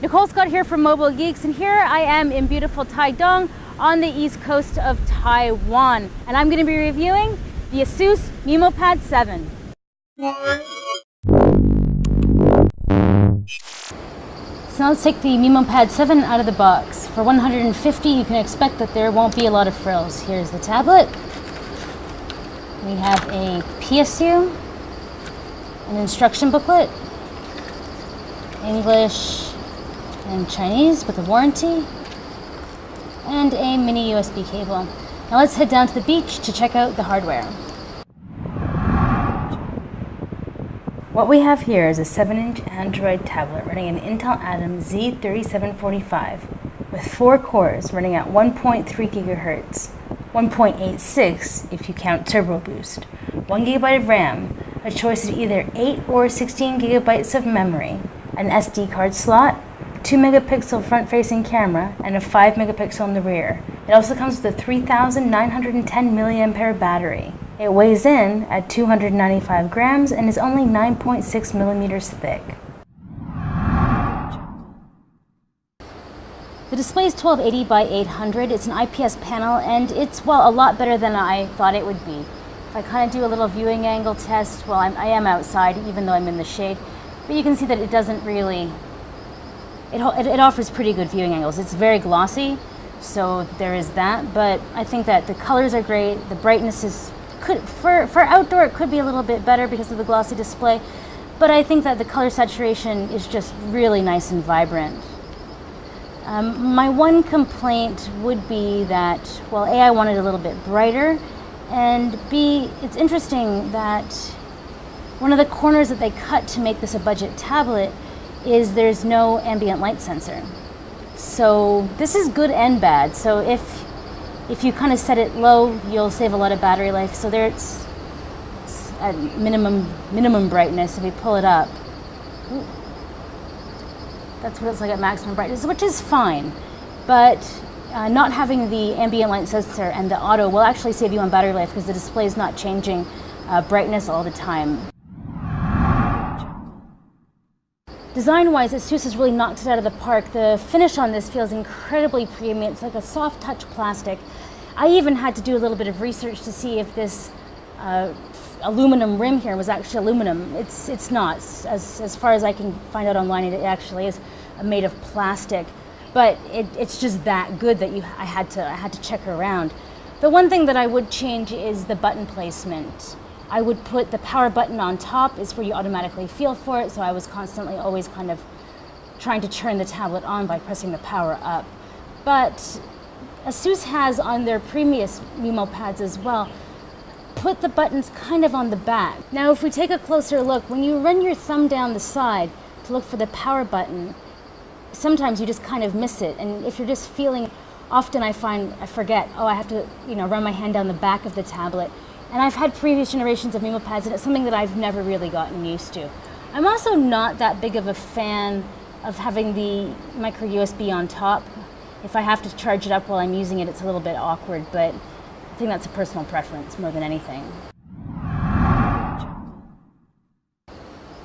Nicole Scott here from Mobile Geeks, and here I am in beautiful Taidong on the east coast of Taiwan. And I'm going to be reviewing the ASUS MeMO Pad 7. So now let's take the MeMO Pad 7 out of the box. For $150, you can expect that there won't be a lot of frills. Here's the tablet. We have a PSU, an instruction booklet, English and Chinese with a warranty, and a mini USB cable. Now let's head down to the beach to check out the hardware. What we have here is a 7-inch Android tablet running an Intel Atom Z3745 with 4 cores running at 1.3 GHz, 1.86 if you count Turbo Boost, 1 GB of RAM, a choice of either 8 or 16 GB of memory, an SD card slot, 2 megapixel front-facing camera, and a 5 megapixel in the rear. It also comes with a 3,910 mAh battery. It weighs in at 295 grams and is only 9.6 millimeters thick. The display is 1280 by 800. It's an IPS panel, and it's, well, a lot better than I thought it would be. If I kind of do a little viewing angle test, well, I am outside, even though I'm in the shade, but you can see that it doesn't really, it offers pretty good viewing angles. It's very glossy, so there is that, but I think that the colors are great. The brightness is, for outdoor, it could be a little bit better because of the glossy display, but I think that the color saturation is just really nice and vibrant. My one complaint would be that, well, A, I want it a little bit brighter, and B, it's interesting that one of the corners that they cut to make this a budget tablet is there's no ambient light sensor. So this is good and bad. So if you kind of set it low, you'll save a lot of battery life. So there it's at minimum brightness. If we pull it up, that's what it's like at maximum brightness, which is fine. But not having the ambient light sensor and the auto will actually save you on battery life because the display is not changing brightness all the time. Design-wise, ASUS has really knocked it out of the park. The finish on this feels incredibly premium. It's like a soft touch plastic. I even had to do a little bit of research to see if this aluminum rim here was actually aluminum. It's not. As far as I can find out online, it actually is made of plastic. But it's just that good that I had to check around. The one thing that I would change is the button placement. I would put the power button on top, is where you automatically feel for it, so I was constantly always kind of trying to turn the tablet on by pressing the power up. But ASUS has on their previous MeMO pads as well, put the buttons kind of on the back. Now if we take a closer look, when you run your thumb down the side to look for the power button, sometimes you just kind of miss it, and if you're just feeling, often I forget, oh, I have to run my hand down the back of the tablet. And I've had previous generations of MeMO pads, and it's something that I've never really gotten used to. I'm also not that big of a fan of having the micro USB on top. If I have to charge it up while I'm using it, it's a little bit awkward, but I think that's a personal preference more than anything.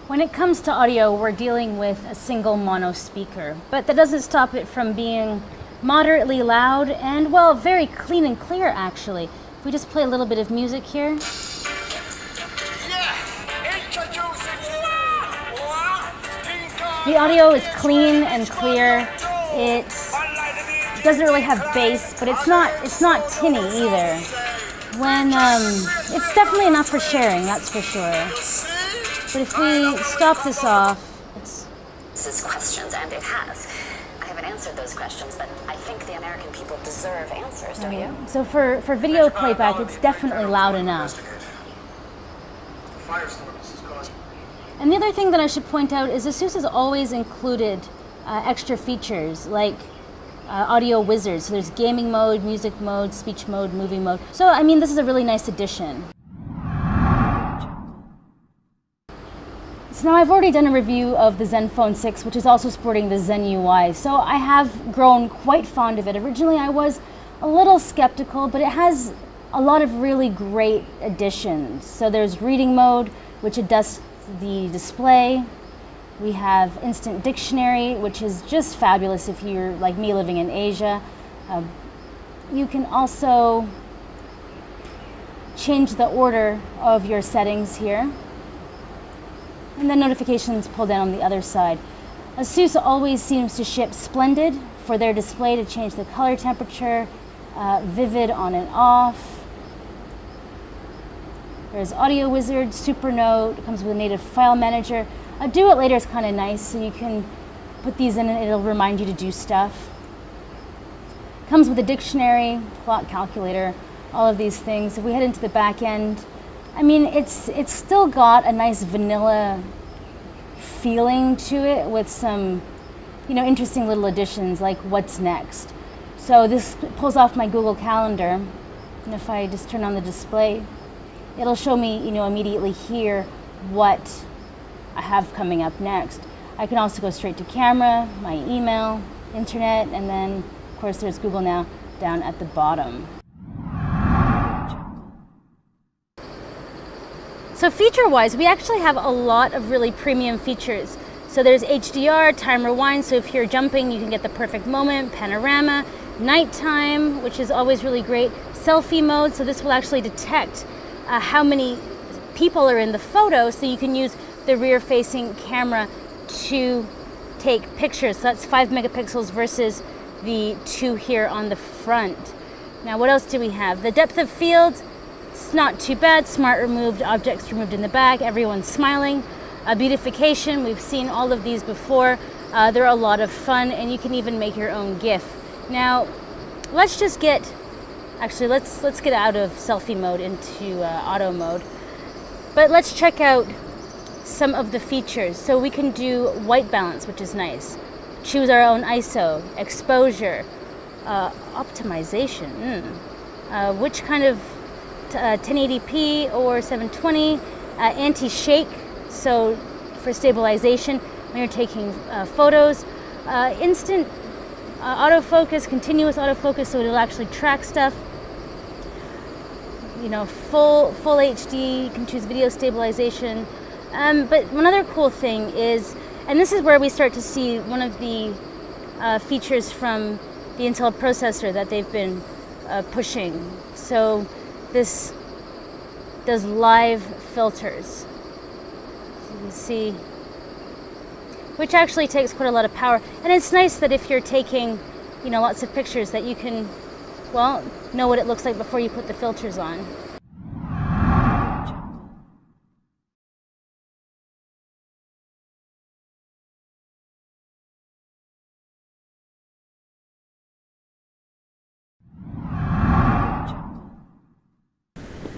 When it comes to audio, we're dealing with a single mono speaker, but that doesn't stop it from being moderately loud and, well, very clean and clear, actually. If we just play a little bit of music here. The audio is clean and clear. It doesn't really have bass, but it's not tinny either. When it's definitely enough for sharing, that's for sure. But if we stop this off, it's questions, and it has. I haven't answered those questions, but I think the American people deserve answers, don't you? So for video playback, it's definitely loud enough. And the other thing that I should point out is ASUS has always included extra features like audio wizards. So there's gaming mode, music mode, speech mode, movie mode. So I mean, this is a really nice addition. So now I've already done a review of the Zenfone 6, which is also sporting the Zen UI. So I have grown quite fond of it. Originally I was a little skeptical, but it has a lot of really great additions. So there's reading mode, which adjusts the display. We have instant dictionary, which is just fabulous if you're like me living in Asia. You can also change the order of your settings here. And then notifications pull down on the other side. ASUS always seems to ship Splendid for their display to change the color temperature, Vivid on and off. There's Audio Wizard, Supernote, it comes with a native file manager. Do It Later is kind of nice, so you can put these in and it'll remind you to do stuff. Comes with a dictionary, clock calculator, all of these things. If we head into the back end, I mean, it's still got a nice vanilla feeling to it with some, interesting little additions like what's next. So this pulls off my Google Calendar, and if I just turn on the display, it'll show me, immediately here what I have coming up next. I can also go straight to camera, my email, internet, and then, of course, there's Google Now down at the bottom. So feature-wise, we actually have a lot of really premium features. So there's HDR, time rewind, so if you're jumping, you can get the perfect moment, panorama, nighttime, which is always really great, selfie mode, so this will actually detect how many people are in the photo, so you can use the rear-facing camera to take pictures. So that's 5 megapixels versus the 2 here on the front. Now what else do we have? The depth of field, it's not too bad. Smart removed, objects removed in the back, everyone's smiling. Beautification, we've seen all of these before. They're a lot of fun, and you can even make your own GIF. Now let's get out of selfie mode into auto mode. But let's check out some of the features. So we can do white balance, which is nice. Choose our own ISO, exposure, optimization, which kind of 1080p or 720, anti-shake, so for stabilization when you're taking photos, instant autofocus, continuous autofocus, so it'll actually track stuff. Full HD, you can choose video stabilization. But one other cool thing is, and this is where we start to see one of the features from the Intel processor that they've been pushing. So this does live filters. So you can see, which actually takes quite a lot of power. And it's nice that if you're taking, lots of pictures, that you can, know what it looks like before you put the filters on.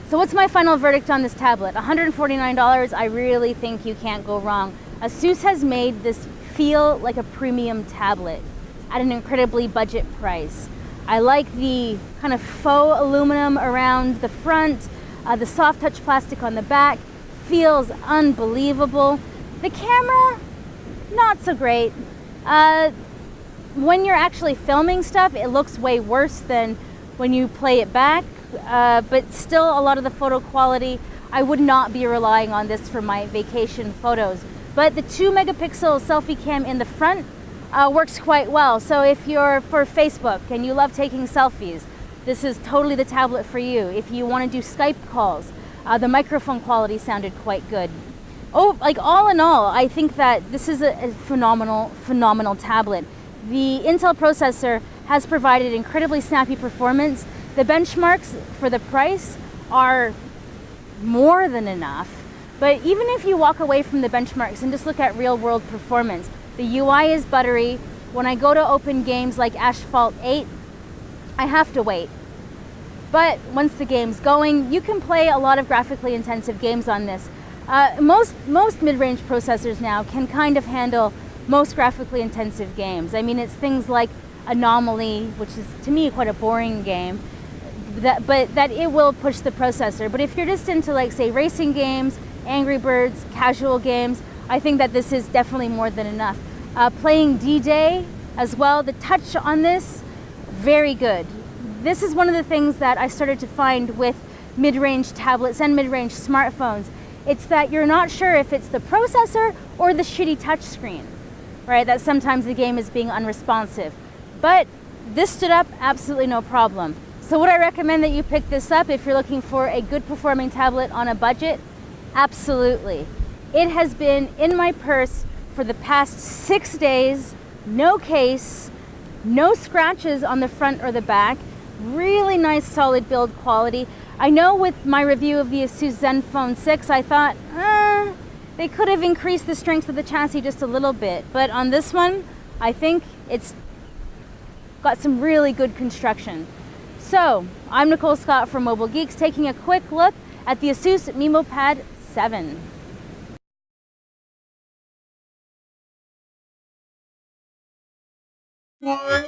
So what's my final verdict on this tablet? $149, I really think you can't go wrong. ASUS has made this feel like a premium tablet at an incredibly budget price. I like the kind of faux aluminum around the front, the soft touch plastic on the back, feels unbelievable. The camera, not so great. When you're actually filming stuff, it looks way worse than when you play it back. But still, a lot of the photo quality, I would not be relying on this for my vacation photos. But the 2 megapixel selfie cam in the front works quite well. So if you're for Facebook and you love taking selfies, this is totally the tablet for you. If you want to do Skype calls, the microphone quality sounded quite good. All in all, I think that this is a phenomenal tablet. The Intel processor has provided incredibly snappy performance. The benchmarks for the price are more than enough. But even if you walk away from the benchmarks and just look at real world performance, the UI is buttery. When I go to open games like Asphalt 8, I have to wait. But once the game's going, you can play a lot of graphically intensive games on this. Most mid-range processors now can kind of handle most graphically intensive games. I mean, it's things like Anomaly, which is to me quite a boring game, but that it will push the processor. But if you're just into, like, say, racing games, Angry Birds, casual games, I think that this is definitely more than enough. Playing D-Day as well, the touch on this, very good. This is one of the things that I started to find with mid-range tablets and mid-range smartphones, It's that you're not sure if it's the processor or the shitty touchscreen, right? That sometimes the game is being unresponsive. But this stood up absolutely no problem. So would I recommend that you pick this up if you're looking for a good performing tablet on a budget? Absolutely. It has been in my purse for the past 6 days, no case, no scratches on the front or the back, really nice solid build quality. I know with my review of the ASUS ZenFone 6, I thought, they could have increased the strength of the chassis just a little bit, but on this one, I think it's got some really good construction. So, I'm Nicole Scott from Mobile Geeks, taking a quick look at the ASUS MeMO Pad 7. What?